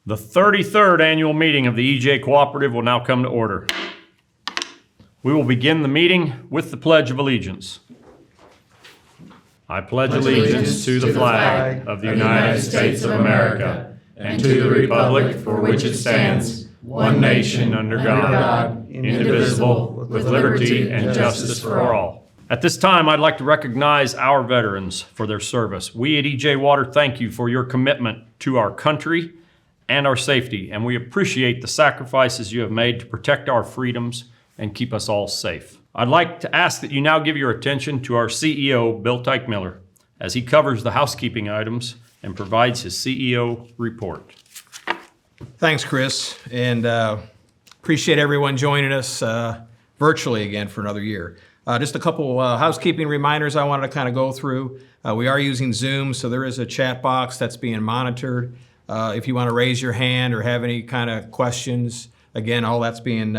The 33rd annual meeting of the EJ Cooperative will now come to order. We will begin the meeting with the Pledge of Allegiance. I pledge allegiance to the flag of the United States of America and to the republic for which it stands, one nation under God, indivisible, with liberty and justice for all. At this time, I'd like to recognize our veterans for their service. We at EJ Water thank you for your commitment to our country and our safety, and we appreciate the sacrifices you have made to protect our freedoms and keep us all safe. I'd like to ask that you now give your attention to our CEO, Bill Teichmiller, as he covers the housekeeping items and provides his CEO report. Thanks, Chris, and appreciate everyone joining us virtually again for another year. Just a couple housekeeping reminders I wanted to kind of go through. We are using Zoom, so there is a chat box that's being monitored. If you want to raise your hand or have any kind of questions, again, all that's being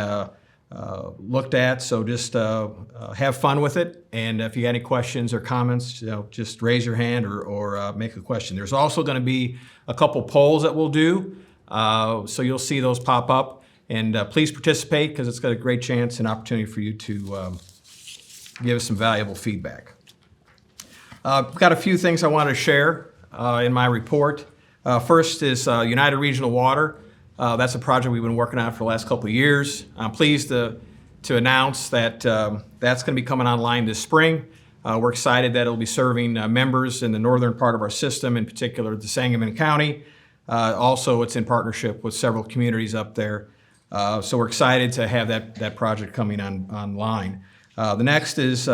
looked at, so just have fun with it. And if you got any questions or comments, just raise your hand or make a question. There's also going to be a couple polls that we'll do, so you'll see those pop up. And please participate, because it's got a great chance and opportunity for you to give us some valuable feedback. I've got a few things I want to share in my report. First is United Regional Water. That's a project we've been working on for the last couple of years. I'm pleased to announce that that's going to be coming online this spring. We're excited that it'll be serving members in the northern part of our system, in particular the Sangamon County. Also, it's in partnership with several communities up there. So we're excited to have that project coming online. The next is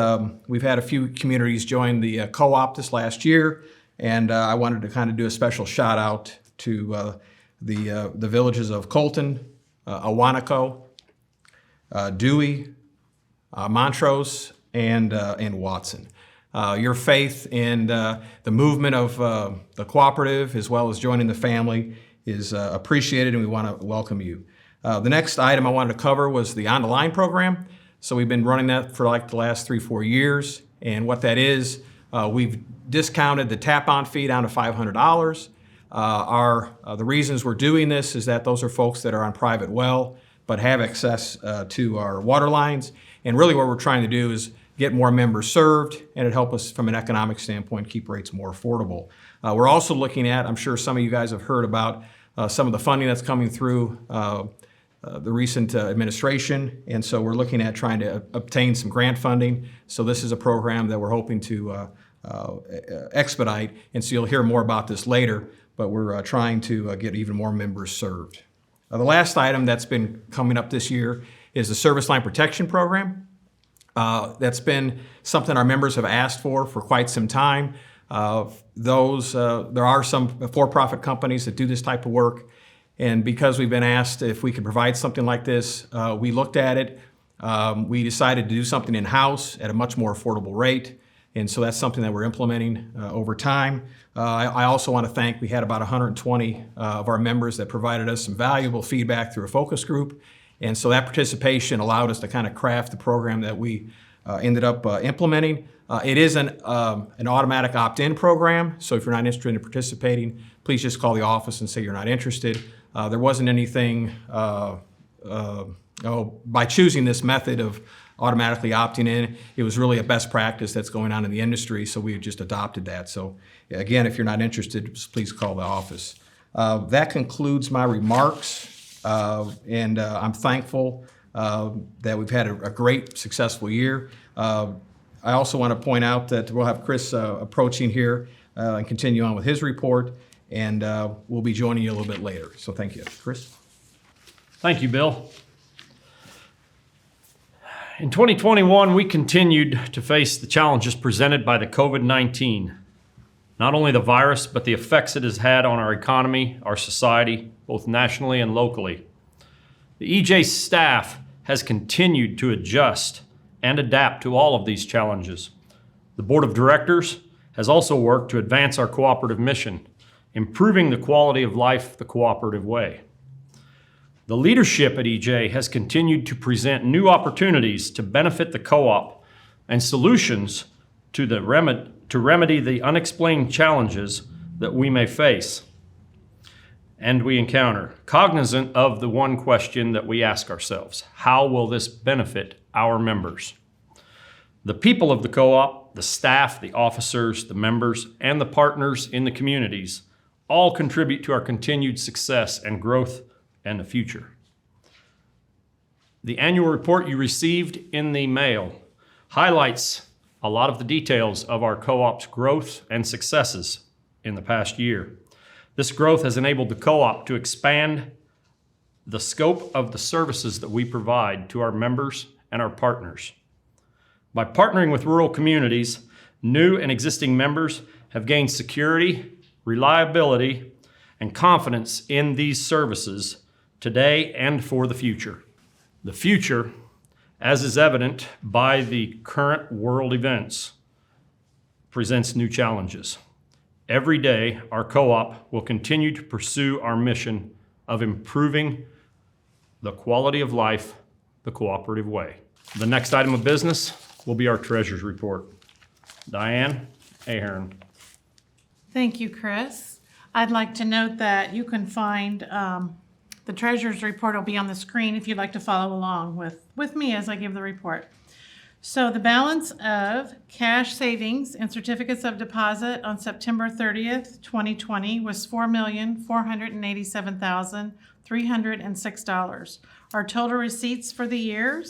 we've had a few communities join the co-op this last year, and I wanted to kind of do a special shout out to the villages of Colton, Awanaco, Dewey, Montrose, and Watson. Your faith in the movement of the cooperative, as well as joining the family, is appreciated, and we want to welcome you. The next item I wanted to cover was the On the Line program. So we've been running that for like the last 3-4 years, and what that is, we've discounted the tap-on fee down to $500. The reasons we're doing this is that those are folks that are on private well but have access to our water lines. And really what we're trying to do is get more members served, and it help us from an economic standpoint keep rates more affordable. We're also looking at, I'm sure some of you guys have heard about some of the funding that's coming through the recent administration, and so we're looking at trying to obtain some grant funding. So this is a program that we're hoping to expedite, and so you'll hear more about this later, but we're trying to get even more members served. The last item that's been coming up this year is the Service Line Protection Program. That's been something our members have asked for quite some time. There are some for-profit companies that do this type of work, and because we've been asked if we could provide something like this, we looked at it. We decided to do something in-house at a much more affordable rate. And so that's something that we're implementing over time. I also want to thank, we had about 120 of our members that provided us some valuable feedback through a focus group. And so that participation allowed us to kind of craft the program that we ended up implementing. It is an automatic opt-in program. So if you're not interested in participating, please just call the office and say you're not interested. There wasn't anything, by choosing this method of automatically opting in, it was really a best practice that's going on in the industry, so we just adopted that. So again, if you're not interested, just please call the office. That concludes my remarks, and I'm thankful that we've had a great, successful year. I also want to point out that we'll have Chris approaching here and continue on with his report, and we'll be joining you a little bit later. So thank you. Chris? Thank you, Bill. In 2021, we continued to face the challenges presented by the COVID-19. Not only the virus, but the effects it has had on our economy, our society, both nationally and locally. The EJ staff has continued to adjust and adapt to all of these challenges. The Board of Directors has also worked to advance our cooperative mission, improving the quality of life the cooperative way. The leadership at EJ has continued to present new opportunities to benefit the co-op and solutions to remedy the unexplained challenges that we may face. and we encounter, cognizant of the one question that we ask ourselves: how will this benefit our members? The people of the co-op, the staff, the officers, the members, and the partners in the communities all contribute to our continued success and growth and the future. The annual report you received in the mail highlights a lot of the details of our co-op's growth and successes in the past year. This growth has enabled the co-op to expand the scope of the services that we provide to our members and our partners. By partnering with rural communities, new and existing members have gained security, reliability, and confidence in these services today and for the future. The future, as is evident by the current world events, presents new challenges. Every day, our co-op will continue to pursue our mission of improving the quality of life the cooperative way. The next item of business will be our treasurer's report. Diane Ahern. Thank you, Chris. I'd like to note that you can find the treasurer's report will be on the screen if you'd like to follow along with me as I give the report. So the balance of cash savings and certificates of deposit on September 30th, 2020 was $4,487,306. Our total receipts for the year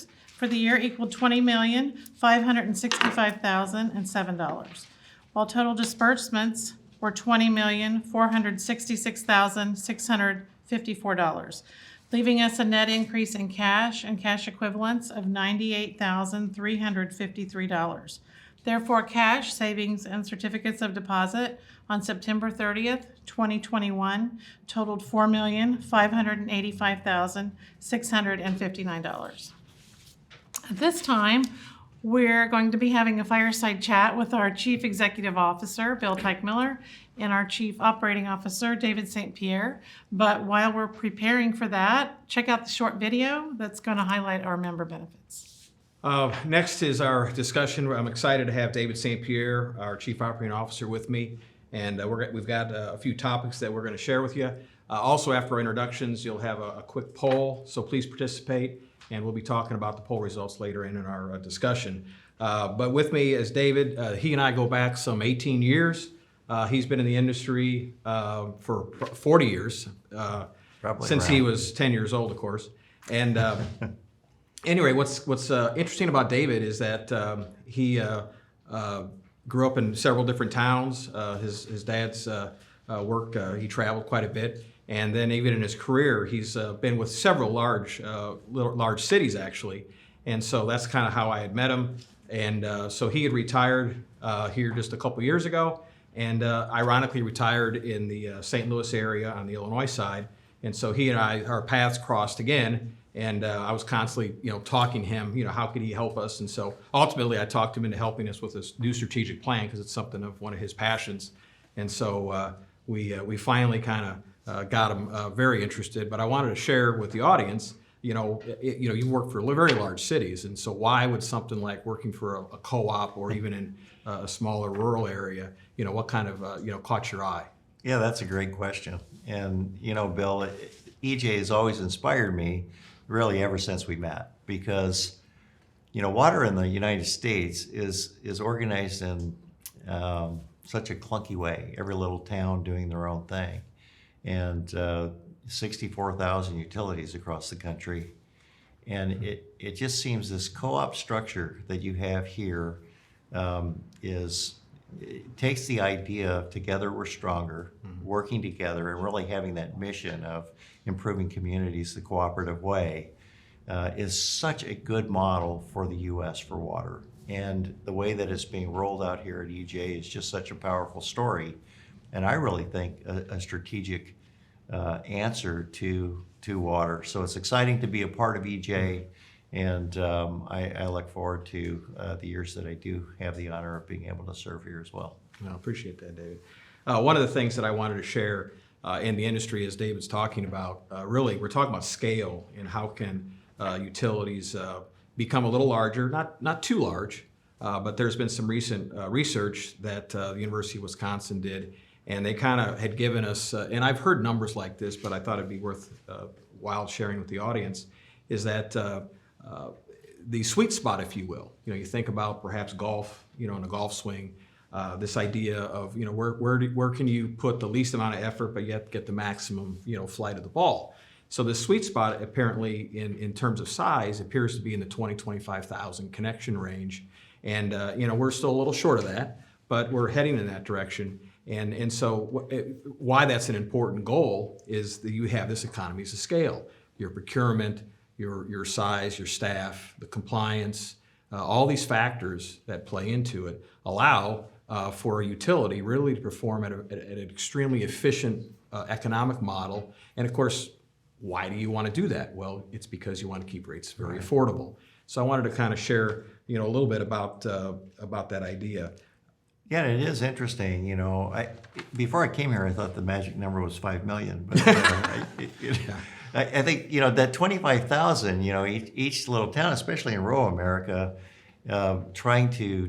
equaled $20,565,007, while total disbursements were $20,466,654, leaving us a net increase in cash and cash equivalents of $98,353. Therefore, cash, savings, and certificates of deposit on September 30th, 2021 totaled $4,585,659. At this time, we're going to be having a fireside chat with our Chief Executive Officer, Bill Teichmiller, and our Chief Operating Officer, David St. Pierre. But while we're preparing for that, check out the short video that's going to highlight our member benefits. Next is our discussion. I'm excited to have David St. Pierre, our Chief Operating Officer, with me. And we've got a few topics that we're going to share with you. Also, after our introductions, you'll have a quick poll, so please participate. And we'll be talking about the poll results later in our discussion. But with me is David. He and I go back some 18 years. He's been in the industry for 40 years, since he was 10 years old, of course. And anyway, what's interesting about David is that he grew up in several different towns. His dad's work, he traveled quite a bit. And then even in his career, he's been with several large cities, actually. And so that's kind of how I had met him. And so he had retired here just a couple years ago, and ironically retired in the St. Louis area on the Illinois side. And so he and our paths crossed again. And I was constantly, talking to him, how could he help us? And so ultimately I talked him into helping us with this new strategic plan, because it's something of one of his passions. And so we finally kind of got him very interested. But I wanted to share with the audience, you work for very large cities, and so why would something like working for a co-op or even in a smaller rural area, what kind of caught your eye? Yeah, that's a great question. And Bill, EJ has always inspired me, really ever since we met, because water in the United States is organized in such a clunky way. Every little town doing their own thing. And 64,000 utilities across the country. And it just seems this co-op structure that you have here it takes the idea of together we're stronger, working together, and really having that mission of improving communities the cooperative way is such a good model for the U.S. for water. And the way that it's being rolled out here at EJ is just such a powerful story. And I really think a strategic answer to water. So it's exciting to be a part of EJ, and I look forward to the years that I do have the honor of being able to serve here as well. I appreciate that, David. One of the things that I wanted to share in the industry, as David's talking about, really we're talking about scale and how can utilities become a little larger, not too large, but there's been some recent research that the University of Wisconsin did. And they kind of had given us, and I've heard numbers like this, but I thought it'd be worth while sharing with the audience, is that the sweet spot, if you will. You think about perhaps golf, in a golf swing, this idea of, where can you put the least amount of effort, but yet get the maximum, flight of the ball. So the sweet spot, apparently, in terms of size, appears to be in the 25,000 connection range. And, we're still a little short of that, but we're heading in that direction. And so why that's an important goal is that you have this economies of scale. Your procurement, your size, your staff, the compliance, all these factors that play into it allow for a utility really to perform at an extremely efficient economic model. And of course, why do you want to do that? Well, it's because you want to keep rates very affordable. So I wanted to kind of share, a little bit about that idea. Yeah, it is interesting. Before I came here, I thought the magic number was 5 million. But I think that 25,000. Each little town, especially in rural America, trying to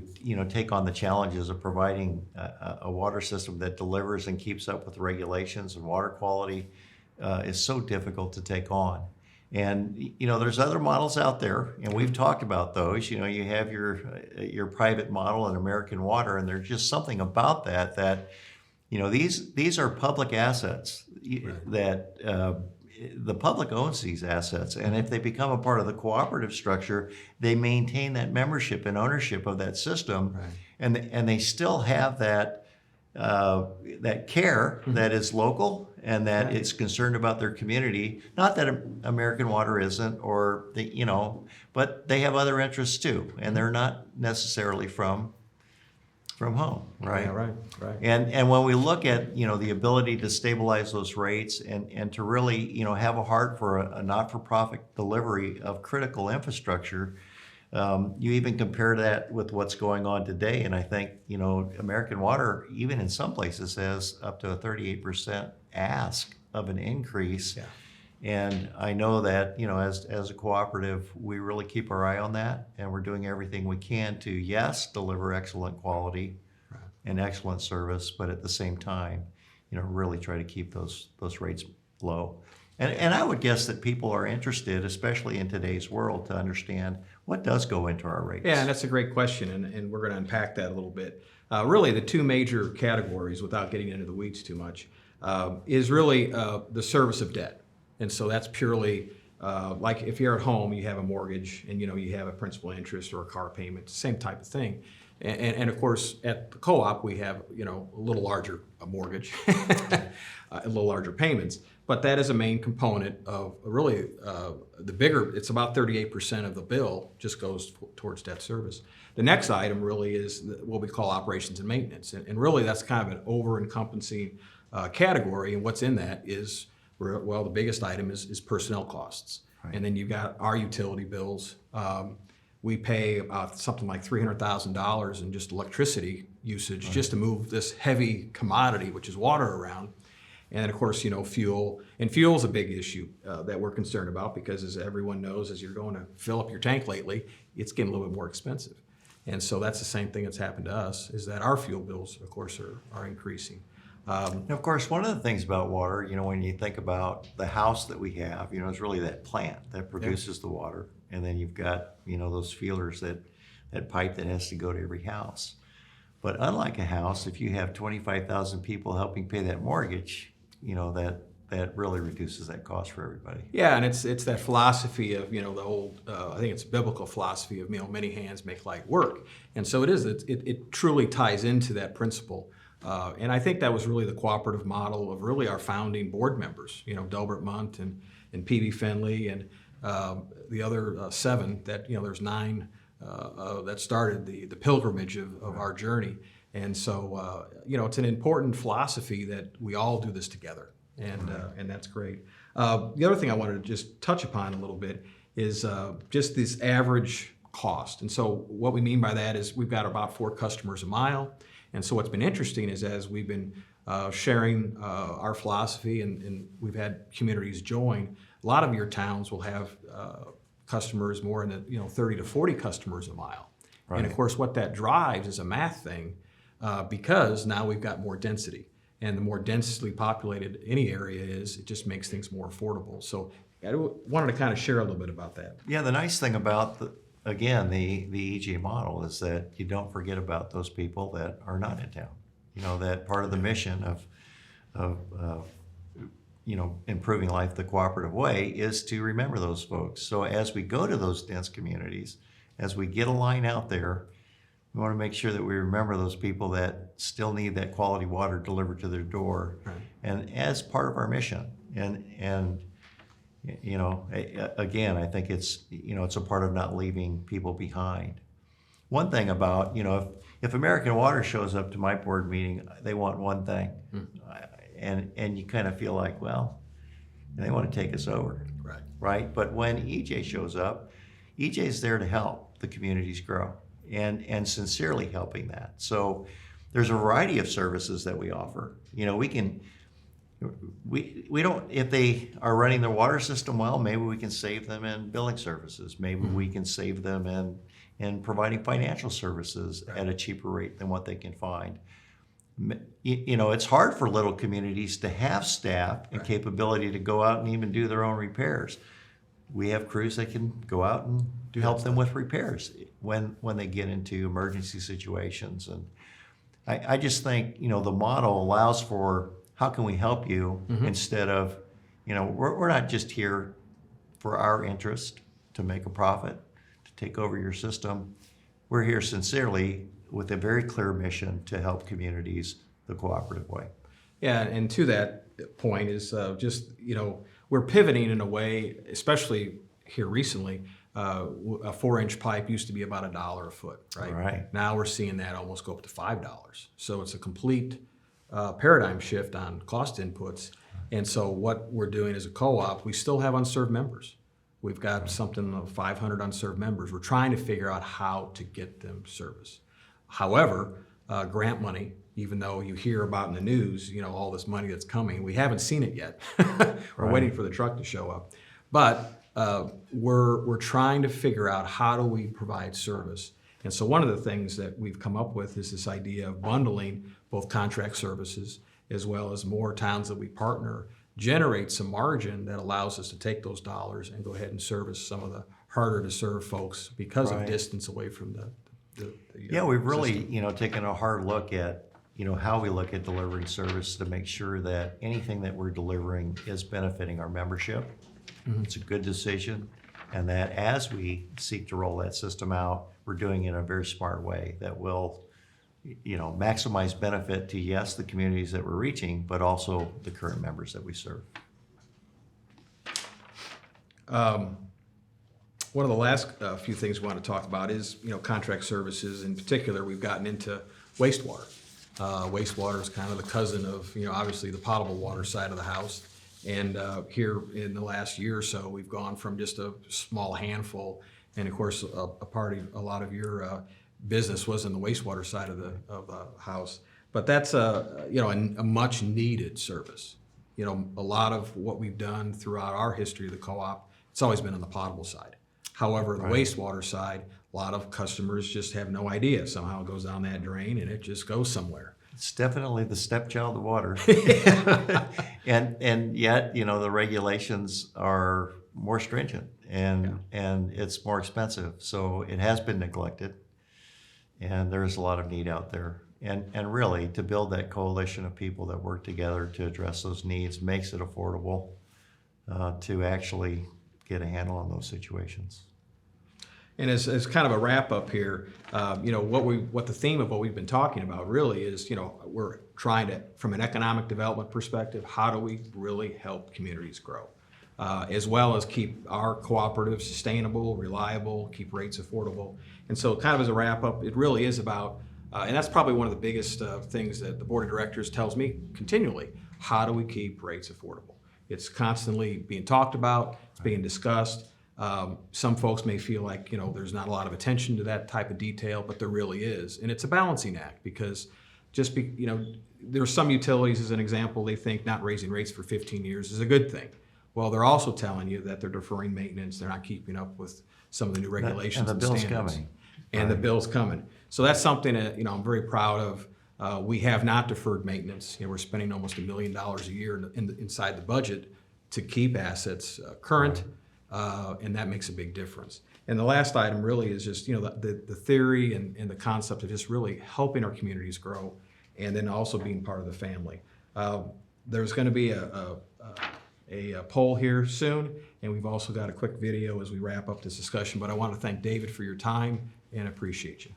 take on the challenges of providing a water system that delivers and keeps up with regulations and water quality is so difficult to take on. And there's other models out there, and we've talked about those. You have your private model and American Water, and there's just something about that these are public assets that the public owns these assets, and if they become a part of the cooperative structure, they maintain that membership and ownership of that system, and they still have that care that is local and that is concerned about their community. Not that American Water isn't, but they have other interests too, and they're not necessarily from home, right? Yeah, right. And when we look at the ability to stabilize those rates and to really have a heart for a not-for-profit delivery of critical infrastructure. You even compare that with what's going on today, and I think American Water, even in some places, has up to a 38% ask of an increase. Yeah. And I know that as a cooperative, we really keep our eye on that, and we're doing everything we can to deliver excellent quality and excellent service, but at the same time, really try to keep those rates low. And I would guess that people are interested, especially in today's world, to understand what does go into our rates. Yeah, and that's a great question, and we're going to unpack that a little bit. Really, the two major categories, without getting into the weeds too much, is really the service of debt. And so that's purely like if you're at home, you have a mortgage, and you have a principal interest or a car payment, same type of thing. And of course, at the co-op, we have a little larger mortgage, a little larger payments. But that is a main component of really the bigger. It's about 38% of the bill just goes towards debt service. The next item really is what we call operations and maintenance, and really that's kind of an over-encompassing category. And what's in that is, well, the biggest item is personnel costs, and then you've got our utility bills. We pay about something like $300,000 in just electricity usage just to move this heavy commodity, which is water, around. And of course, fuel. And fuel is a big issue that we're concerned about because, as everyone knows, as you're going to fill up your tank lately, it's getting a little bit more expensive. And so that's the same thing that's happened to us, is that our fuel bills, of course, are increasing. And of course, one of the things about water, when you think about the house that we have, it's really that plant that produces the water. And then you've got, those feelers, that pipe that has to go to every house. But unlike a house, if you have 25,000 people helping pay that mortgage, that really reduces that cost for everybody. Yeah, and it's that philosophy of, the old, I think it's a biblical philosophy of, many hands make light work. And so it truly ties into that principle. And I think that was really the cooperative model of really our founding board members, Delbert Munt and P.B. Finley and the other 7 that, there's 9 that started the pilgrimage of our journey. And so, it's an important philosophy that we all do this together, and that's great. The other thing I wanted to just touch upon a little bit is just this average cost. And so what we mean by that is we've got about 4 customers a mile. And so what's been interesting is as we've been sharing our philosophy and we've had communities join, a lot of your towns will have customers more in the 30 to 40 customers a mile. Right. And of course what that drives is a math thing because now we've got more density. And the more densely populated any area is, it just makes things more affordable. So I wanted to kind of share a little bit about that. Yeah, the nice thing about the EJ model is that you don't forget about those people that are not in town. You know, that part of the mission of improving life the cooperative way is to remember those folks. So as we go to those dense communities, as we get a line out there, we want to make sure that we remember those people that still need that quality water delivered to their door, Right. and as part of our mission. And again, I think it's a part of not leaving people behind. One thing about if American Water shows up to my board meeting, they want one thing, and you kind of feel like, well, they want to take us over, right? But when EJ shows up, EJ's there to help the communities grow. And sincerely helping that. So there's a variety of services that we offer. We don't, if they are running their water system well, maybe we can save them in billing services. Maybe we can save them in providing financial services at a cheaper rate than what they can find. It's hard for little communities to have staff and capability to go out and even do their own repairs. We have crews that can go out and help them with repairs when they get into emergency situations. And I just think, the model allows for how can we help you instead of, we're not just here for our interest to make a profit, to take over your system. We're here sincerely with a very clear mission to help communities the cooperative way. Yeah, and to that point is we're pivoting in a way, especially here recently. A 4-inch pipe used to be about $1 a foot, right? Right. Now we're seeing that almost go up to $5. So it's a complete paradigm shift on cost inputs. And so what we're doing as a co-op, we still have unserved members. We've got something of 500 unserved members. We're trying to figure out how to get them service. However, grant money, even though you hear about in the news, all this money that's coming, we haven't seen it yet. We're waiting for the truck to show up. But we're trying to figure out how do we provide service. And so one of the things that we've come up with is this idea of bundling both contract services as well as more towns that we partner, generate some margin that allows us to take those dollars and go ahead and service some of the harder to serve folks because of distance away from the we've really, system. taken a hard look at, how we look at delivering service to make sure that anything that we're delivering is benefiting our membership. It's a good decision, and that as we seek to roll that system out, we're doing it in a very smart way that will, maximize benefit to, yes, the communities that we're reaching, but also the current members that we serve. One of the last few things we want to talk about is, contract services. In particular, we've gotten into wastewater. Wastewater is kind of the cousin of, obviously the potable water side of the house. And here in the last year or so, we've gone from just a small handful, and of course, a lot of your business was in the wastewater side of the house. But that's a much needed service. A lot of what we've done throughout our history of the co-op, it's always been on the potable side. However, the wastewater side, a lot of customers just have no idea. Somehow it goes down that drain and it just goes somewhere. It's definitely the stepchild of water. and yet, the regulations are more stringent and it's more expensive. So it has been neglected, and there's a lot of need out there. And really, to build that coalition of people that work together to address those needs makes it affordable to actually get a handle on those situations. And as kind of a wrap up here, what the theme of what we've been talking about really is, we're trying to, from an economic development perspective, how do we really help communities grow, as well as keep our cooperatives sustainable, reliable, keep rates affordable. And so kind of as a wrap up, it really is about, and that's probably one of the biggest things that the board of directors tells me continually, how do we keep rates affordable? It's constantly being talked about, it's being discussed. Some folks may feel like, there's not a lot of attention to that type of detail, but there really is. And it's a balancing act because there are some utilities, as an example, they think not raising rates for 15 years is a good thing. Well, they're also telling you that they're deferring maintenance, they're not keeping up with some of the new regulations and the bill's standards. coming. And the bill's coming. So that's something that, I'm very proud of We have not deferred maintenance. We're spending almost $1 million a year inside the budget to keep assets current, and that makes a big difference. And the last item really is just, the theory and the concept of just really helping our communities grow, and then also being part of the family. There's going to be a poll here soon, and we've also got a quick video as we wrap up this discussion, but I want to thank David for your time and appreciate you.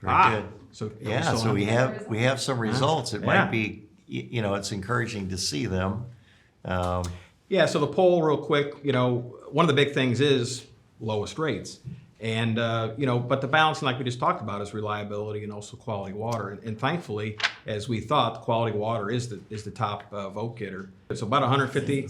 Very good. So So we have some results. It Yeah. might be, it's encouraging to see them. Yeah, so the poll real quick, one of the big things is lowest rates. And, but the balancing, like we just talked about, is reliability and also quality water. And thankfully, as we thought, quality water is the top vote getter. It's about 150,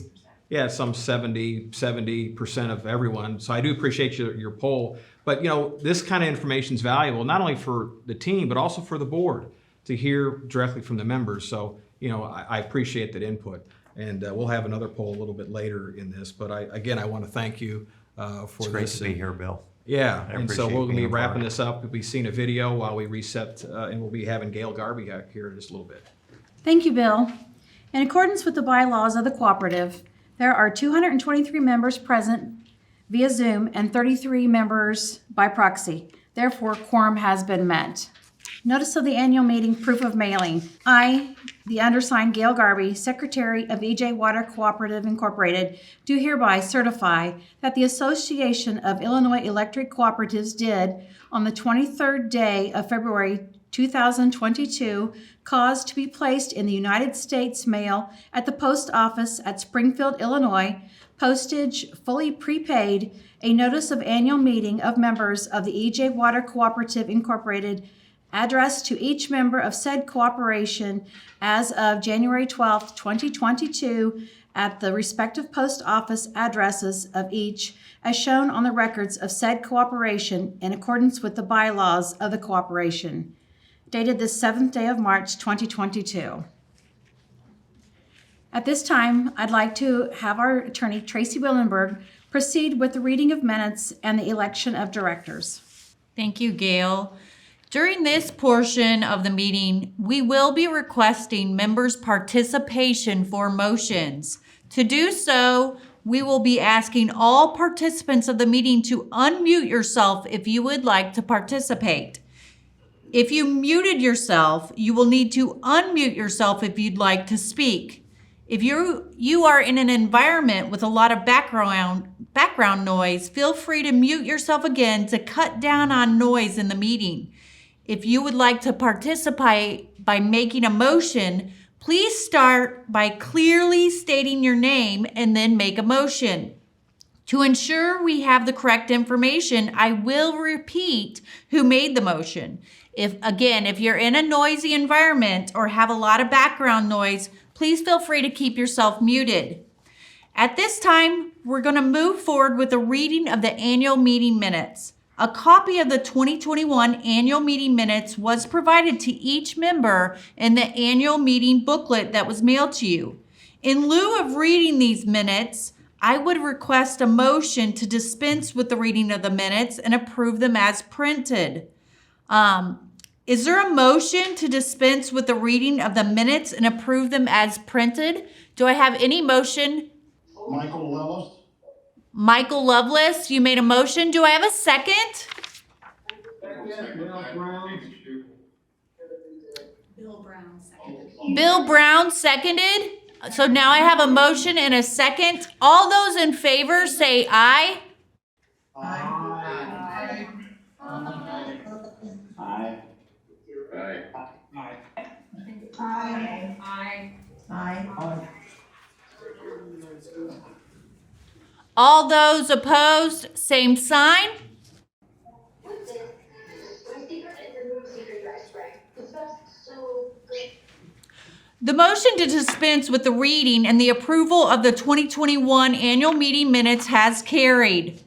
some 70% of everyone. So I do appreciate your poll. But, this kind of information is valuable, not only for the team, but also for the board to hear directly from the members. So, I appreciate that input. And we'll have another poll a little bit later in this. But I want to thank you for It's great this. to be here, Bill. Yeah, I and so appreciate we're going to be being a part. wrapping this up. We'll be seeing a video while we reset, and we'll be having Gail Garby out here in just a little bit. Thank you, Bill. In accordance with the bylaws of the cooperative, there are 223 members present via Zoom and 33 members by proxy. Therefore, quorum has been met. Notice of the annual meeting proof of mailing. I, the undersigned Gail Garby, Secretary of EJ Water Cooperative Incorporated, do hereby certify that the Association of Illinois Electric Cooperatives did, on the 23rd day of February 2022, cause to be placed in the United States mail at the post office at Springfield, Illinois, postage fully prepaid, a notice of annual meeting of members of the EJ Water Cooperative Incorporated addressed to each member of said cooperation as of January 12th, 2022, at the respective post office addresses of each, as shown on the records of said cooperation in accordance with the bylaws of the cooperation. Dated this 7th day of March, 2022. At this time, I'd like to have our attorney, Tracy Willenberg, proceed with the reading of minutes and the election of directors. Thank you, Gail. During this portion of the meeting, we will be requesting members' participation for motions. To do so, we will be asking all participants of the meeting to unmute yourself if you would like to participate. If you muted yourself, you will need to unmute yourself if you'd like to speak. If you are in an environment with a lot of background noise, feel free to mute yourself again to cut down on noise in the meeting. If you would like to participate by making a motion, please start by clearly stating your name and then make a motion. To ensure we have the correct information, I will repeat who made the motion. If you're in a noisy environment or have a lot of background noise, please feel free to keep yourself muted. At this time, we're going to move forward with the reading of the annual meeting minutes. A copy of the 2021 annual meeting minutes was provided to each member in the annual meeting booklet that was mailed to you. In lieu of reading these minutes, I would request a motion to dispense with the reading of the minutes and approve them as printed. Is there a motion to dispense with the reading of the minutes and approve them as printed? Do I have any motion? Michael Lillis. Michael Lovelace, you made a motion. Do I have a second? Bill Brown seconded. So now I have a motion and a second. All those in favor say aye. Aye. Aye. All those opposed, same sign. The motion to dispense with the reading and the approval of the 2021 annual meeting minutes has carried.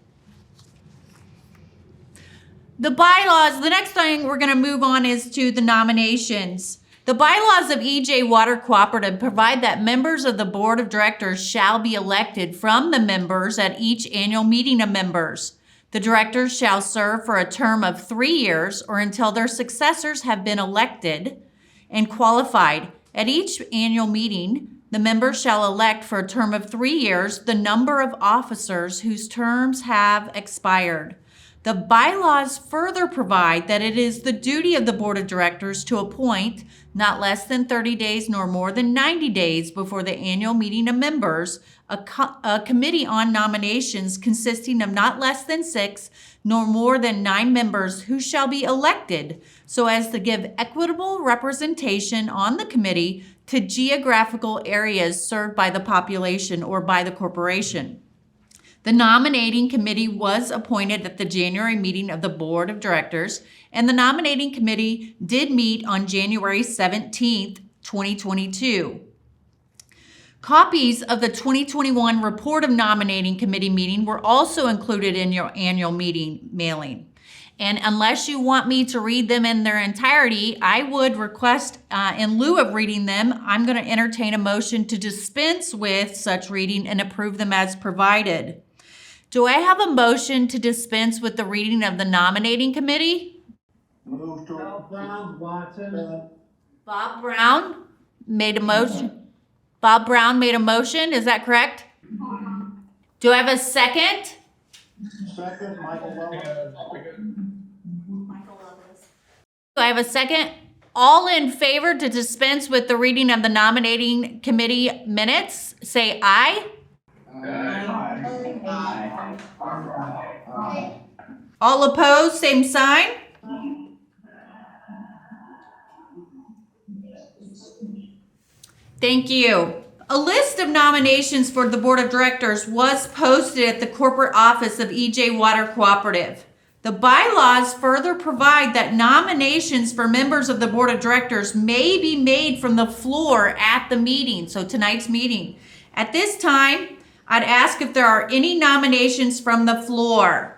The bylaws, the next thing we're going to move on is to the nominations. The bylaws of EJ Water Cooperative provide that members of the board of directors shall be elected from the members at each annual meeting of members. The directors shall serve for a term of 3 years or until their successors have been elected and qualified. At each annual meeting, the members shall elect for a term of 3 years the number of officers whose terms have expired. The bylaws further provide that it is the duty of the Board of Directors to appoint not less than 30 days nor more than 90 days before the annual meeting of members, a committee on nominations consisting of not less than 6 nor more than 9 members who shall be elected so as to give equitable representation on the committee to geographical areas served by the population or by the corporation. The nominating committee was appointed at the January meeting of the Board of Directors, and the nominating committee did meet on January 17th, 2022. Copies of the 2021 report of nominating committee meeting were also included in your annual meeting mailing. And unless you want me to read them in their entirety, I would request, in lieu of reading them, I'm going to entertain a motion to dispense with such reading and approve them as provided. Do I have a motion to dispense with the reading of the nominating committee? Move to. Brown, Watson. Bob Brown made a motion. Bob Brown made a motion, is that correct? Do I have a second? Second, Michael Wells. Do I have a second? All in favor to dispense with the reading of the nominating committee minutes, say aye. All opposed, same sign. Thank you. A list of nominations for the Board of Directors was posted at the corporate office of EJ Water Cooperative. The bylaws further provide that nominations for members of the Board of Directors may be made from the floor at the meeting, so tonight's meeting. At this time, I'd ask if there are any nominations from the floor.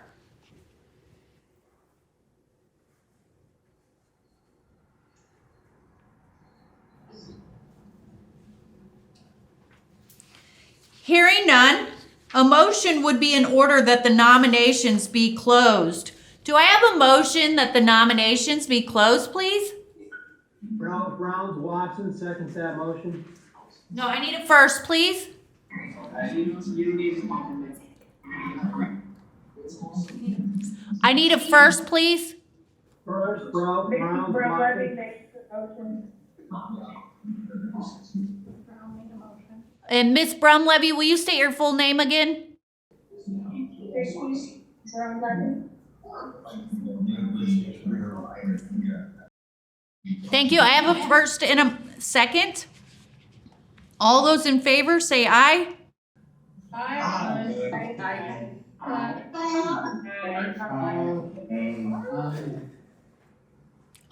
Hearing none, a motion would be in order that the nominations be closed. Do I have a motion that the nominations be closed, please? Brown, Watson, seconds that motion. No, I need it first, please. I need a first, please. First, Brown, Watson. And Ms. Brumlevy, will you state your full name again? Thank you. I have a first and a second. All those in favor say aye.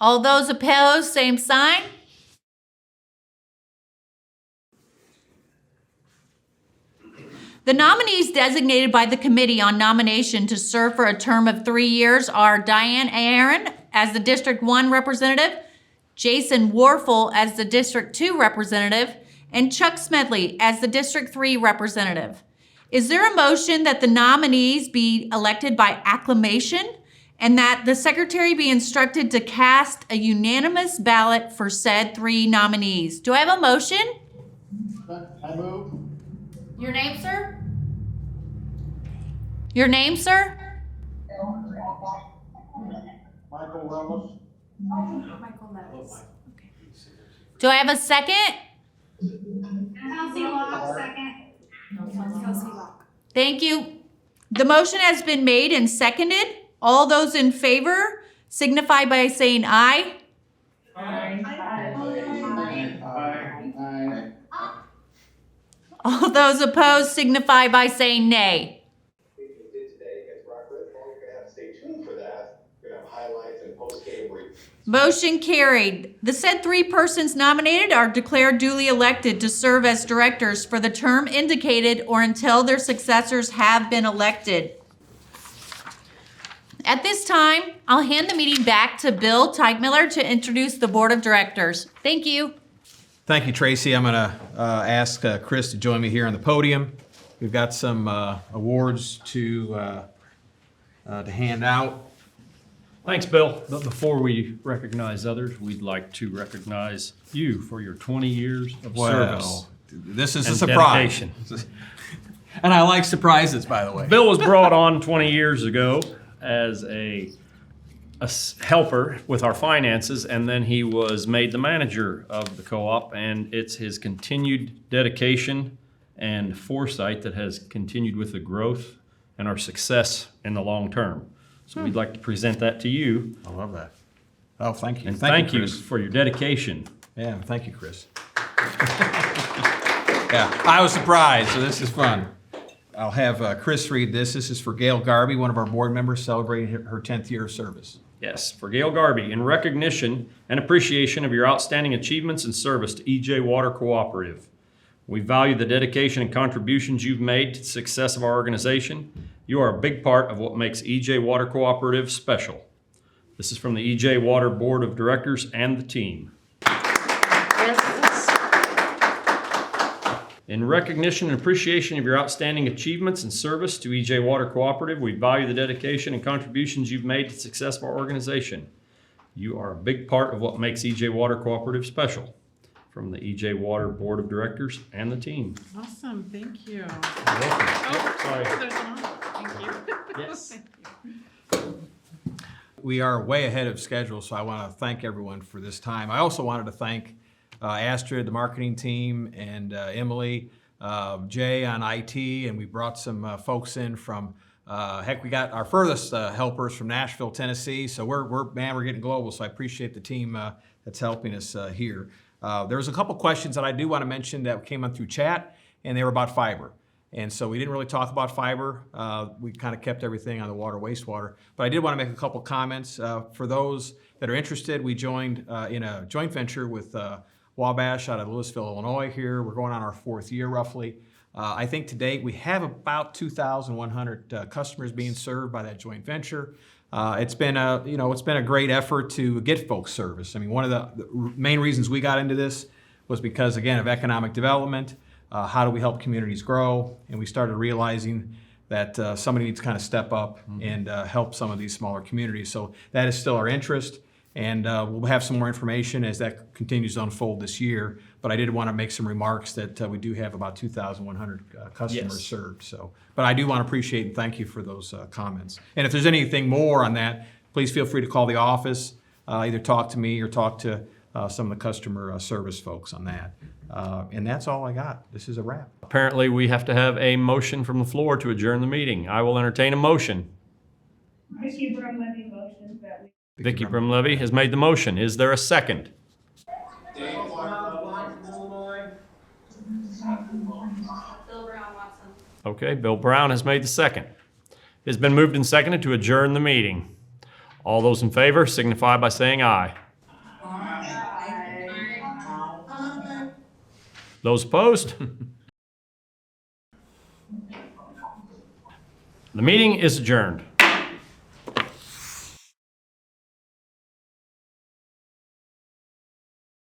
All those opposed, same sign. The nominees designated by the Committee on Nomination to serve for a term of 3 years are Diane Aaron as the District 1 representative, Jason Warfel as the District 2 representative, and Chuck Smedley as the District 3 representative. Is there a motion that the nominees be elected by acclamation and that the secretary be instructed to cast a unanimous ballot for said 3 nominees? Do I have a motion? I move. Your name, sir? Your name, sir? Michael Wells. Do I have a second? Kelsey Locke, second. Thank you. The motion has been made and seconded. All those in favor signify by saying aye. All those opposed signify by saying nay. Motion carried. The said 3 persons nominated are declared duly elected to serve as directors for the term indicated or until their successors have been elected. At this time, I'll hand the meeting back to Bill Teichmiller to introduce the Board of Directors. Thank you. Thank you, Tracy. I'm going to ask Chris to join me here on the podium. We've got some awards to to hand out. Thanks, Bill. But before we recognize others, we'd like to recognize you for your 20 years of service. Well, this is a and surprise. dedication. And I like surprises, by the way. Bill was brought on 20 years ago as a helper with our finances, and then he was made the manager of the co-op, and it's his continued dedication and foresight that has continued with the growth and our success in the long term. So we'd like to present that to you, I love that. Oh, thank you. and thank you Chris. for your dedication. Yeah, thank you, Chris. Yeah, I was surprised, so this is fun. I'll have Chris read this. This is for Gail Garvey, one of our board members celebrating her 10th year of service. Yes, for Gail Garvey, in recognition and appreciation of your outstanding achievements and service to EJ Water Cooperative. We value the dedication and contributions you've made to the success of our organization. You are a big part of what makes EJ Water Cooperative special. This is from the EJ Water Board of Directors and the team. In recognition and appreciation of your outstanding achievements and service to EJ Water Cooperative, we value the dedication and contributions you've made to the success of our organization. You are a big part of what makes EJ Water Cooperative special. From the EJ Water Board of Directors and the team. Awesome, thank you. Sorry. There's an thank you. Yes. We are way ahead of schedule, so I want to thank everyone for this time. I also wanted to thank Astrid, the marketing team, and Emily, Jay on IT, and we brought some folks in from, heck, we got our furthest helpers from Nashville, Tennessee, so we're getting global, so I appreciate the team that's helping us here. There was a couple questions that I do want to mention that came on through chat, and they were about fiber. And so we didn't really talk about fiber. We kind of kept everything on the water, wastewater. But I did want to make a couple comments. For those that are interested, we joined in a joint venture with Wabash out of Louisville, Illinois here. We're going on our 4th year roughly. I think to date we have about 2,100 customers being served by that joint venture. It's been a great effort to get folks service. I mean, one of the main reasons we got into this was because, again, of economic development. How do we help communities grow? And we started realizing that somebody needs to kind of step up and help some of these smaller communities. So that is still our interest, and we'll have some more information as that continues to unfold this year. But I did want to make some remarks that we do have about 2,100 customers Yes. served. So, but I do want to appreciate and thank you for those comments. And if there's anything more on that, please feel free to call the office, either talk to me or talk to some of the customer service folks on that. And that's all I got. This is a wrap. Apparently, we have to have a motion from the floor to adjourn the meeting. I will entertain a motion. Vicky Brumlevy motions that we. Vicky Brimlevy has made the motion. Is there a second? Bill Brown, Watson. Okay, Bill Brown has made the second. It's been moved and seconded to adjourn the meeting. All those in favor signify by saying aye. Those opposed? The meeting is adjourned.